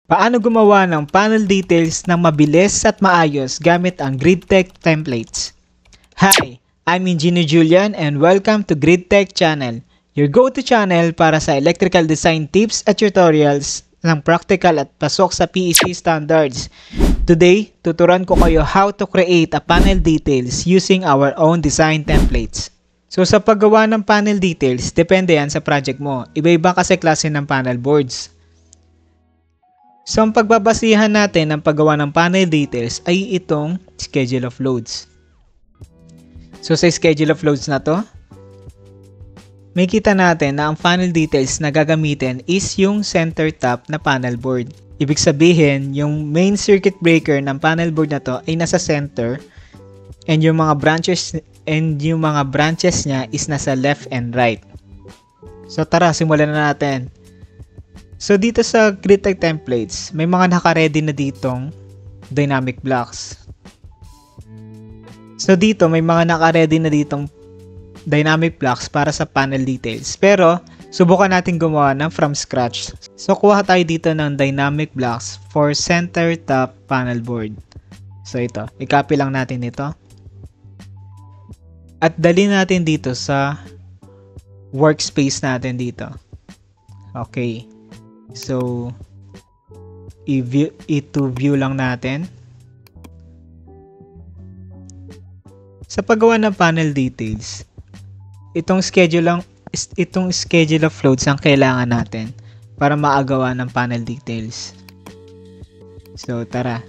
Paano gumawa ng panel details ng mabilis at maayos gamit ang GridTech templates? Hi, I'm Engineer Julian and welcome to GridTech channel, your go-to channel para sa electrical design tips at tutorials ng practical at pasok sa PEC standards. Today, tuturuan ko kayo how to create a panel details using our own design templates. So sa paggawa ng panel details, depende yan sa project mo. Iba-iba kasi klase ng panel boards. So ang pagbabasihan natin ng paggawa ng panel details ay itong schedule of loads. So sa schedule of loads na to, may kita natin na ang panel details na gagamitin is yung center top na panel board. Ibig sabihin, yung main circuit breaker ng panel board na to ay nasa center and yung mga branches niya is nasa left and right. So tara, simulan na natin. So dito sa GridTech templates, may mga naka-ready na ditong dynamic blocks. So dito may mga naka-ready na ditong dynamic blocks para sa panel details. Pero subukan natin gumawa ng from scratch. So kuha tayo dito ng dynamic blocks for center top panel board. So ito, i-copy lang natin ito. At dali natin dito sa workspace natin dito. Okay. So, i-view lang natin. Sa paggawa ng panel details, itong schedule of loads ang kailangan natin para maagawa ng panel details. So, tara.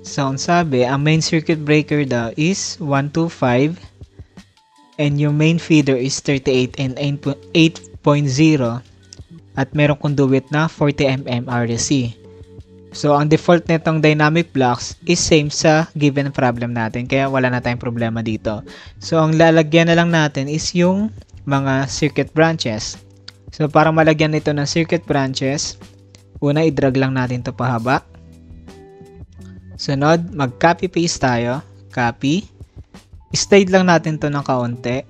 So, ang sabi, ang main circuit breaker daw is 125 and yung main feeder is 38 and 8.0 at merong conduit na 40mm RSC. So, ang default nitong dynamic blocks is same sa given problem natin kaya wala na tayong problema dito. So, ang lalagyan na lang natin is yung mga circuit branches. So, para malagyan nito ng circuit branches, una i-drag lang natin ito pahaba. Sunod, mag-copy paste tayo. Copy. Slide lang natin to ng kaunti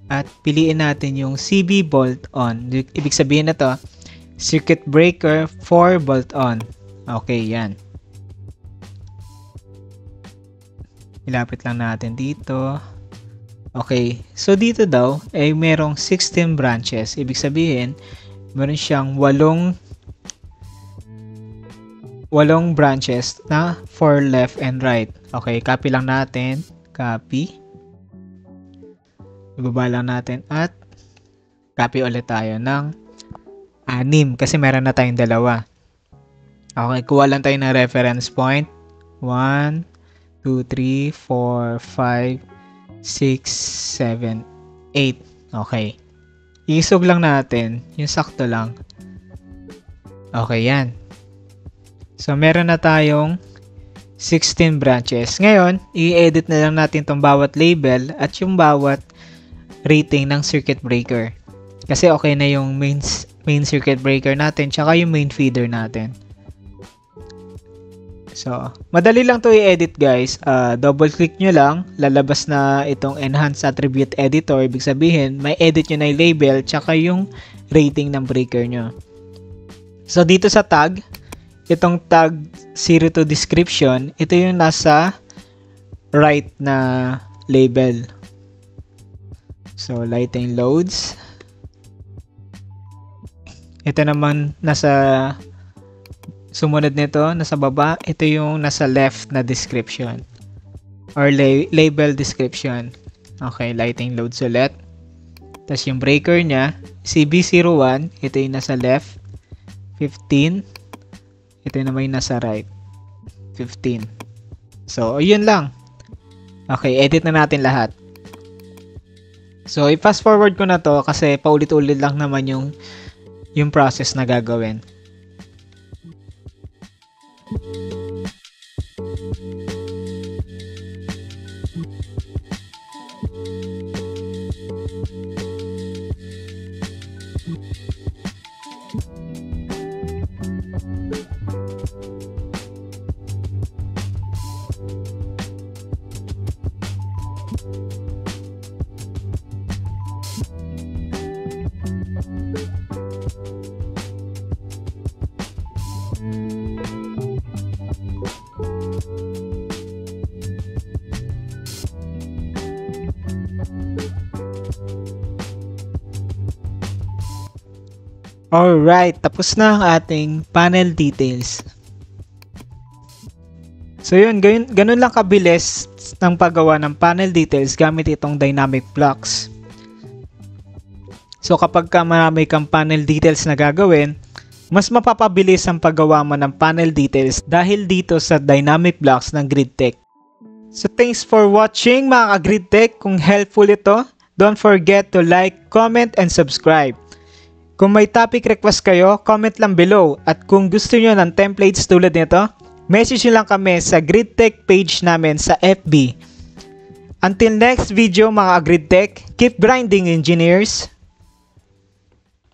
at piliin natin yung CB bolt on. Ibig sabihin na to, circuit breaker 4 bolt on. Okay, yan. Ilapit lang natin dito. Okay, so dito daw ay merong 16 branches. Ibig sabihin, meron siyang 8 branches na for left and right. Okay, copy lang natin. Copy. Ibaba lang natin at copy ulit tayo ng 6 kasi meron na tayong dalawa. Okay, kuha lang tayo ng reference point. 1, 2, 3, 4, 5, 6, 7, 8. Okay. Isog lang natin. Yung sakto lang. Okay, yan. So, meron na tayong 16 branches. Ngayon, i-edit na lang natin itong bawat label at yung bawat rating ng circuit breaker. Kasi okay na yung main circuit breaker natin tsaka yung main feeder natin. So, madali lang to i-edit guys. Double click nyo lang. Lalabas na itong Enhanced Attribute Editor. Ibig sabihin, may edit nyo na yung label tsaka yung rating ng breaker nyo. So, dito sa tag, itong tag 0 to description, ito yung nasa right na label. So, lighting loads. Ito naman nasa sumunod nito, nasa baba. Ito yung nasa left na description or label description. Okay, lighting loads ulit. Tapos yung breaker niya, CB01, ito yung nasa left. 15. Ito naman yung nasa right. 15. So, yun lang. Okay, edit na natin lahat. So, i-fast forward ko na to kasi paulit-ulit lang naman yung process na gagawin. Alright, tapos na ang ating panel details. So yun, ganun lang kabilis ng paggawa ng panel details gamit itong dynamic blocks. So kapag marami kang panel details na gagawin, mas mapapabilis ang paggawa mo ng panel details dahil dito sa dynamic blocks ng GridTech. So thanks for watching mga ka-GridTech. Kung helpful ito, don't forget to like, comment, and subscribe. Kung may topic request kayo, comment lang below. At kung gusto nyo ng templates tulad nito, message nyo lang kami sa GridTech page namin sa FB. Until next video mga GridTech, keep grinding engineers!